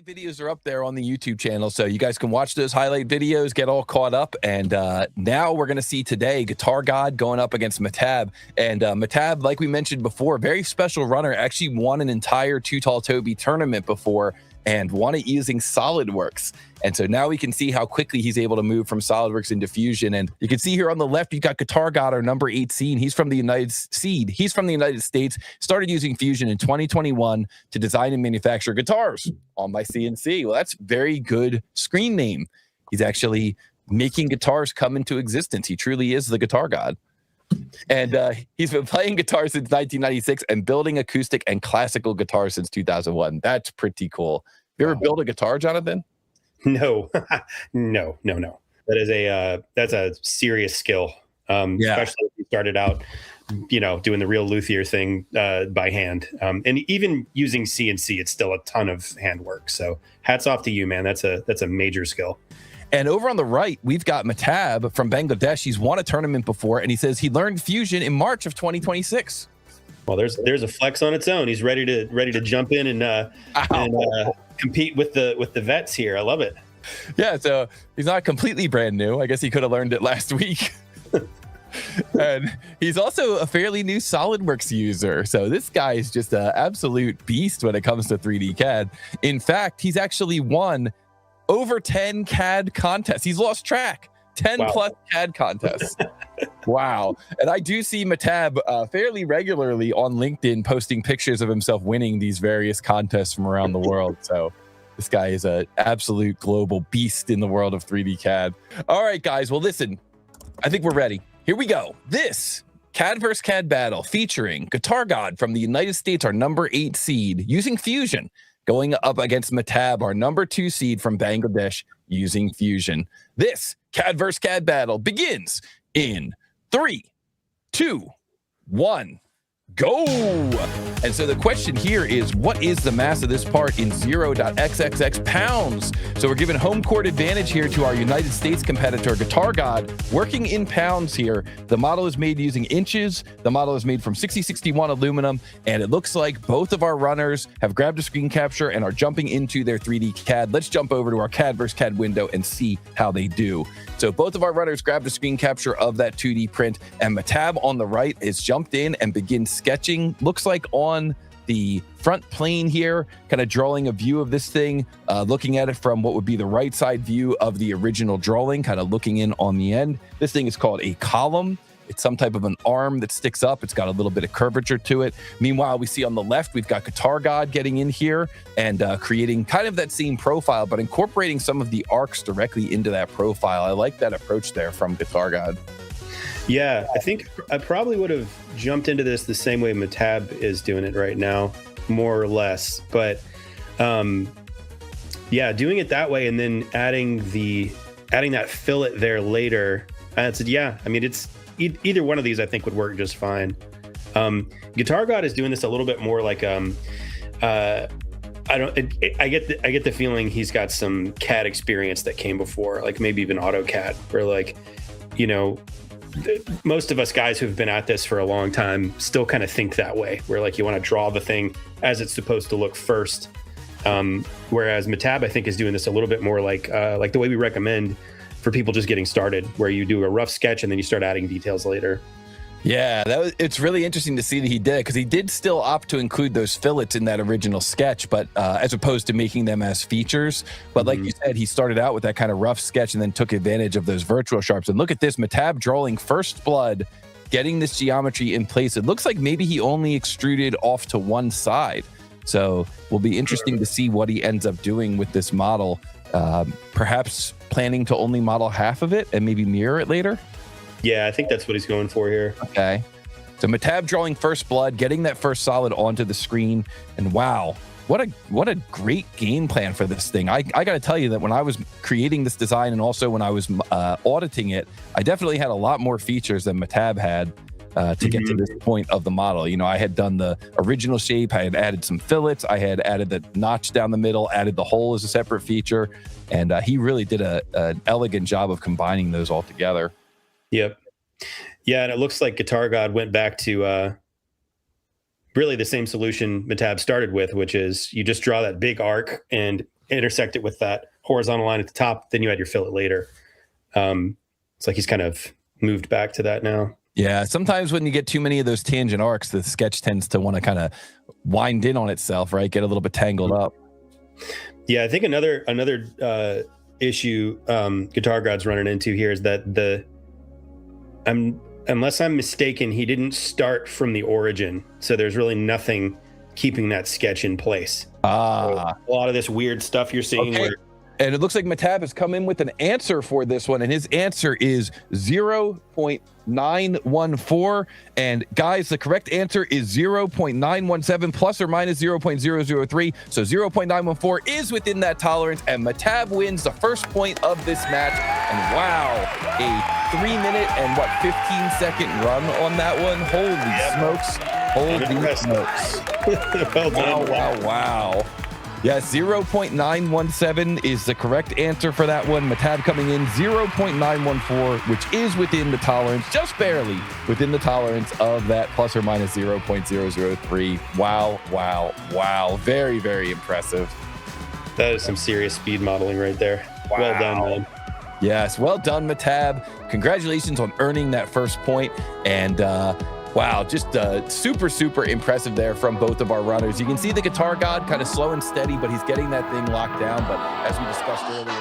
highlight videos are up there on the YouTube channel, so you guys can watch those highlight videos, get all caught up. And now we're going to see today Guitargod going up against Mehtab. And Mehtab, like we mentioned before, very special runner, actually won an entire Too Tall Toby tournament before and won it using SolidWorks. And so now we can see how quickly he's able to move from SolidWorks into Fusion. And you can see here on the left, you've got Guitargod, our number 8 seed. He's from the United States, started using Fusion in 2021 to design and manufacture guitars on my CNC. Well, that's very good screen name. He's actually making guitars come into existence. He truly is the guitar god. And he's been playing guitar since 1996 and building acoustic and classical guitars since 2001. That's pretty cool. You ever built a guitar, Jonathan? No, no. That is that's a serious skill. Especially if you started out, doing the real luthier thing by hand. And even using CNC, it's still a ton of handwork. So hats off to you, man. That's a major skill. And over on the right, we've got Mehtab from Bangladesh. He's won a tournament before, and he says he learned Fusion in March of 2026. Well, there's a flex on its own. He's ready to jump in and compete with the vets here. I love it. Yeah, so he's not completely brand new. I guess he could have learned it last week. And he's also a fairly new SolidWorks user. So this guy is just an absolute beast when it comes to 3D CAD. In fact, he's actually won over 10 CAD contests. He's lost track. 10 plus CAD contests. Wow. And I do see Mehtab fairly regularly on LinkedIn posting pictures of himself winning these various contests from around the world. So this guy is an absolute global beast in the world of 3D CAD. All right, guys. Well, listen, I think we're ready. Here we go. This CAD vs. CAD battle featuring Guitargod from the United States, our number 8 seed, using Fusion, going up against Mehtab, our number 2 seed from Bangladesh, using Fusion. This CAD vs. CAD battle begins in 3, 2, 1. Go! And so the question here is, what is the mass of this part in 0.xxx pounds? So we're giving home court advantage here to our United States competitor, Guitargod, working in pounds here. The model is made using inches. The model is made from 6061 aluminum, and it looks like both of our runners have grabbed a screen capture and are jumping into their 3D CAD. Let's jump over to our CAD vs. CAD window and see how they do. So both of our runners grabbed a screen capture of that 2D print, and Mehtab on the right is jumped in and begins sketching, looks like on the front plane here, kind of drawing a view of this thing, looking at it from what would be the right side view of the original drawing, kind of looking in on the end. This thing is called a column. It's some type of an arm that sticks up. It's got a little bit of curvature to it. Meanwhile, we see on the left, we've got Guitargod getting in here and creating kind of that same profile, but incorporating some of the arcs directly into that profile. I like that approach there from Guitargod. Yeah, I think I probably would have jumped into this the same way Mehtab is doing it right now, more or less. But yeah, doing it that way and then adding that fillet there later. I said, yeah, I mean, it's either one of these I think would work just fine. Guitargod is doing this a little bit more like I get the feeling he's got some CAD experience that came before, like maybe even AutoCAD, where like, most of us guys who've been at this for a long time still kind of think that way, where like you want to draw the thing as it's supposed to look first. Whereas Mehtab, I think, is doing this a little bit more like the way we recommend for people just getting started, where you do a rough sketch and then you start adding details later. Yeah, it's really interesting to see that he did, because he did still opt to include those fillets in that original sketch, but as opposed to making them as features. But like you said, he started out with that kind of rough sketch and then took advantage of those virtual sharps. And look at this, Mehtab drawing first blood, getting this geometry in place. It looks like maybe he only extruded off to one side. So will be interesting to see what he ends up doing with this model. Perhaps planning to only model half of it and maybe mirror it later. Yeah, I think that's what he's going for here. Okay. So Mehtab drawing first blood, getting that first solid onto the screen. And wow, what a great game plan for this thing. I got to tell you that when I was creating this design and also when I was auditing it, I definitely had a lot more features than Mehtab had to get to this point of the model. I had done the original shape. I had added some fillets. I had added the notch down the middle, added the hole as a separate feature. And he really did an elegant job of combining those all together. Yep. Yeah, and it looks like Guitargod went back to really the same solution Mehtab started with, which is you just draw that big arc and intersect it with that horizontal line at the top. Then you add your fillet later. It's like he's kind of moved back to that now. Yeah, sometimes when you get too many of those tangent arcs, the sketch tends to want to kind of wind in on itself, right? Get a little bit tangled up. Yeah, I think another issue Guitargod's running into here is that unless I'm mistaken, he didn't start from the origin, so there's really nothing keeping that sketch in place. So a lot of this weird stuff you're seeing. Okay. And it looks like Mehtab has come in with an answer for this one, and his answer is 0.914. And guys, the correct answer is 0.917 plus or minus 0.003. So 0.914 is within that tolerance, and Mehtab wins the first point of this match. And wow, a 3-minute and 15-second run on that one. Holy smokes. Holy smokes. Well done. Wow. Yeah, 0.917 is the correct answer for that one. Mehtab coming in 0.914, which is within the tolerance, just barely within the tolerance of that plus or minus 0.003. Wow. Very, very impressive. That is some serious speed modeling right there. Wow. Well done, man. Yes, well done, Mehtab. Congratulations on earning that first point. And wow, just super impressive there from both of our runners. You can see the Guitargod kind of slow and steady, but he's getting that thing locked down. But as we discussed earlier,